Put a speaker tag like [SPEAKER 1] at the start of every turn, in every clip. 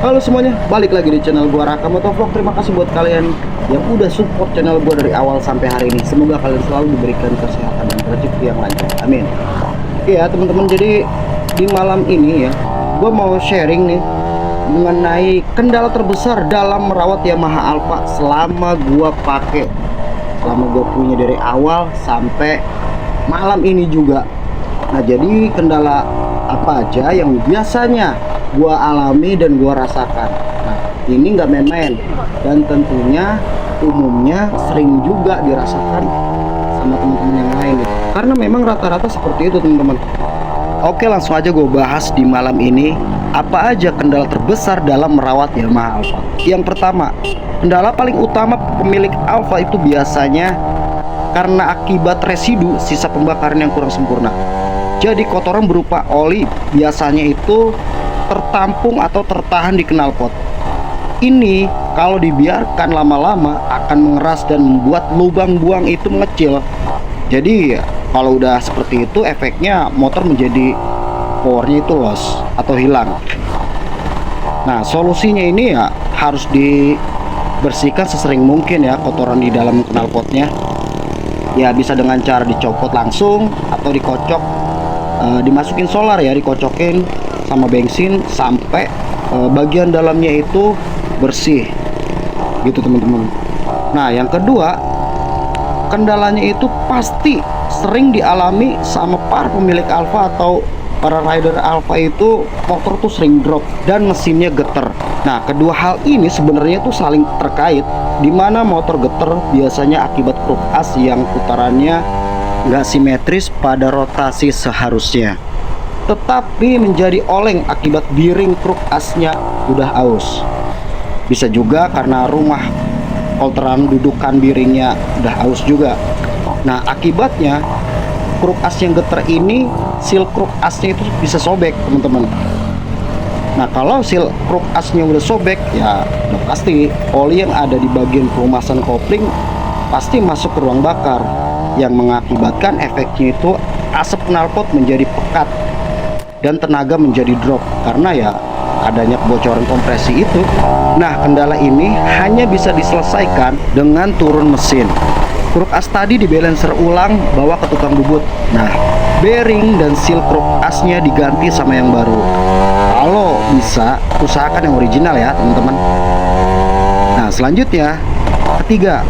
[SPEAKER 1] Halo semuanya, balik lagi di channel gua Raka Motovlog. Terima kasih buat kalian yang udah support channel gua dari awal sampai hari ini. Semoga kalian selalu diberikan kesehatan dan rezeki yang lancar. Amin. Oke ya teman-teman, jadi di malam ini ya, gua mau sharing nih mengenai kendala terbesar dalam merawat Yamaha Alfa selama gua pakai, selama gua punya dari awal sampai malam ini juga. Nah, jadi kendala apa aja yang biasanya gua alami dan gua rasakan. Nah, ini nggak main-main dan tentunya umumnya sering juga dirasakan sama teman-teman yang lain gitu. Karena memang rata-rata seperti itu teman-teman. Oke, langsung aja gue bahas di malam ini apa aja kendala terbesar dalam merawat Yamaha Alfa. Yang pertama, kendala paling utama pemilik Alfa itu biasanya karena akibat residu sisa pembakaran yang kurang sempurna. Jadi kotoran berupa oli biasanya itu tertampung atau tertahan di knalpot. Ini kalau dibiarkan lama-lama akan mengeras dan membuat lubang buang itu mengecil. Jadi kalau udah seperti itu efeknya motor menjadi powernya itu loss atau hilang. Nah, solusinya ini ya harus dibersihkan sesering mungkin ya kotoran di dalam knalpotnya. Ya bisa dengan cara dicopot langsung atau dikocok, dimasukin solar ya, dikocokin sama bensin sampai bagian dalamnya itu bersih gitu teman-teman. Nah, yang kedua, kendalanya itu pasti sering dialami sama para pemilik Alfa atau para rider Alfa itu, motor tuh sering drop dan mesinnya geter. Nah, kedua hal ini sebenarnya tuh saling terkait, dimana motor geter biasanya akibat kruk as yang putarannya nggak simetris pada rotasi seharusnya, tetapi menjadi oleng akibat bearing kruk asnya udah aus. Bisa juga karena rumah kolteran dudukan bearingnya udah aus juga. Nah, akibatnya kruk as yang geter ini, seal kruk asnya itu bisa sobek teman-teman. Nah, kalau seal kruk asnya udah sobek ya udah pasti oli yang ada di bagian pelumasan kopling pasti masuk ke ruang bakar, yang mengakibatkan efeknya itu asap knalpot menjadi pekat dan tenaga menjadi drop karena ya adanya kebocoran kompresi itu. Nah, kendala ini hanya bisa diselesaikan dengan turun mesin. Kruk as tadi dibalancer ulang, bawa ke tukang bubut. Nah, bearing dan seal kruk asnya diganti sama yang baru. Kalau bisa, usahakan yang original ya teman-teman. Nah, selanjutnya ketiga,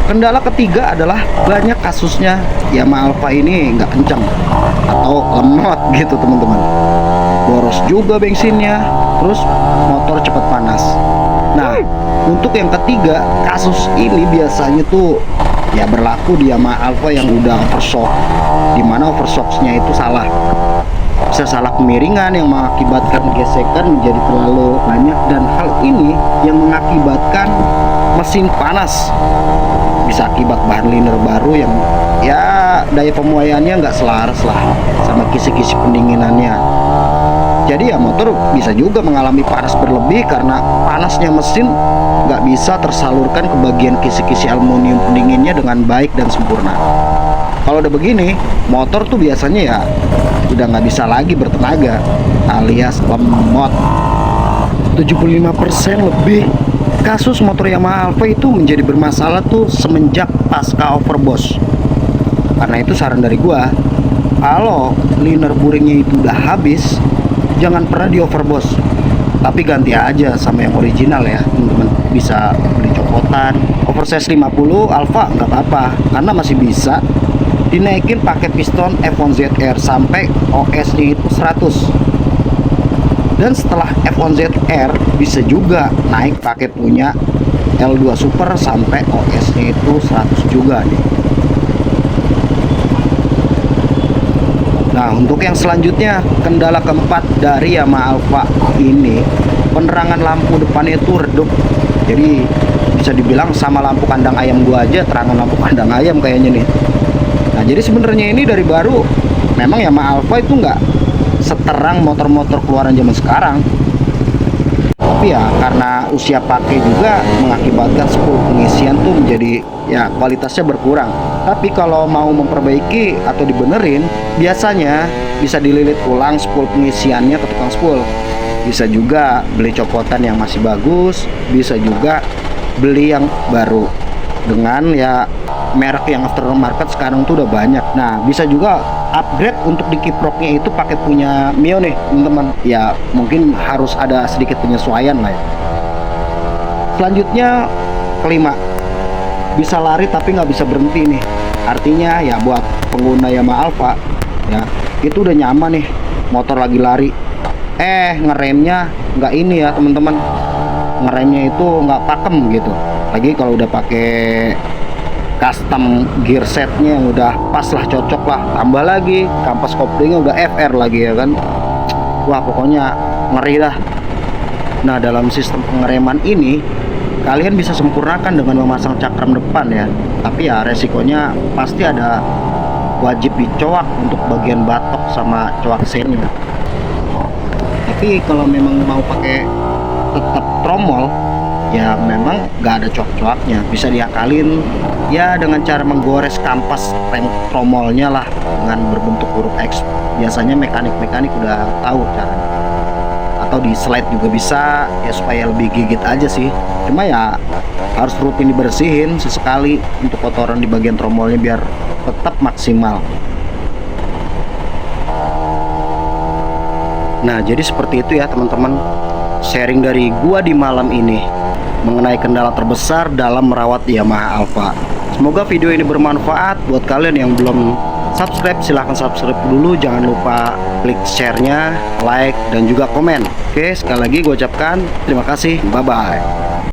[SPEAKER 1] kendala ketiga adalah banyak kasusnya Yamaha Alfa ini nggak kencang atau lemot gitu teman-teman. Boros juga bensinnya, terus motor cepat panas. Nah, untuk yang ketiga, kasus ini biasanya tuh ya berlaku di Yamaha Alfa yang udah overshock, dimana overshocknya itu salah. Bisa salah kemiringan yang mengakibatkan gesekan menjadi terlalu banyak, dan hal ini yang mengakibatkan mesin panas. Bisa akibat bahan liner baru yang ya daya pemuaiannya nggak selaras lah sama kisi-kisi pendinginannya. Jadi ya motor bisa juga mengalami panas berlebih karena panasnya mesin nggak bisa tersalurkan ke bagian kisi-kisi aluminium pendinginnya dengan baik dan sempurna. Kalau udah begini, motor tuh biasanya ya udah nggak bisa lagi bertenaga alias lemot. 75% lebih kasus motor Yamaha Alfa itu menjadi bermasalah tuh semenjak pasca overboss. Karena itu saran dari gua, kalau liner buringnya itu udah habis, jangan pernah di overboss, tapi ganti aja sama yang original ya teman-teman. Bisa beli copotan oversize 50 Alfa nggak apa-apa, karena masih bisa dinaikin pakai piston F1ZR sampai OS nya itu 100. Dan setelah F1ZR bisa juga naik pakai punya L2 Super sampai OS nya itu 100 juga nih. Nah, untuk yang selanjutnya, kendala keempat dari Yamaha Alfa ini, penerangan lampu depannya itu redup. Jadi bisa dibilang sama lampu kandang ayam gua aja, terangan lampu kandang ayam kayaknya nih. Nah, jadi sebenarnya ini dari baru, memang Yamaha Alfa itu nggak seterang motor-motor keluaran zaman sekarang. Tapi ya karena usia pakai juga mengakibatkan spool pengisian tuh menjadi ya kualitasnya berkurang. Tapi kalau mau memperbaiki atau dibenerin, biasanya bisa dililit ulang spool pengisiannya ke tukang spool. Bisa juga beli copotan yang masih bagus, bisa juga beli yang baru dengan ya merek yang aftermarket sekarang tuh udah banyak. Nah, bisa juga upgrade untuk di kiproknya itu pakai punya Mio nih teman-teman. Ya mungkin harus ada sedikit penyesuaian lah ya. Selanjutnya kelima, bisa lari tapi nggak bisa berhenti nih. Artinya ya buat pengguna Yamaha Alfa ya itu udah nyaman nih, motor lagi lari ngeremnya nggak ini ya teman-teman, ngeremnya itu nggak pakem gitu. Lagi kalau udah pakai custom gear setnya yang udah pas lah, cocok lah, tambah lagi kampas koplingnya udah FR lagi ya kan, wah pokoknya ngeri dah. Nah, dalam sistem pengereman ini kalian bisa sempurnakan dengan memasang cakram depan ya, tapi ya resikonya pasti ada, wajib dicoak untuk bagian batok sama coak sennya. Tapi kalau memang mau pakai tetap tromol ya memang nggak ada coak-coaknya, bisa diakalin ya dengan cara menggores kampas rem tromolnya lah dengan berbentuk huruf X. Biasanya mekanik-mekanik udah tahu caranya, atau di slide juga bisa ya supaya lebih gigit aja sih. Cuma ya harus rutin dibersihin sesekali untuk kotoran di bagian tromolnya biar tetap maksimal. Nah, jadi seperti itu ya teman-teman, sharing dari gua di malam ini mengenai kendala terbesar dalam merawat Yamaha Alfa. Semoga video ini bermanfaat buat kalian. Yang belum subscribe silahkan subscribe dulu, jangan lupa klik share-nya, like, dan juga komen. Oke, sekali lagi gue ucapkan terima kasih, bye bye.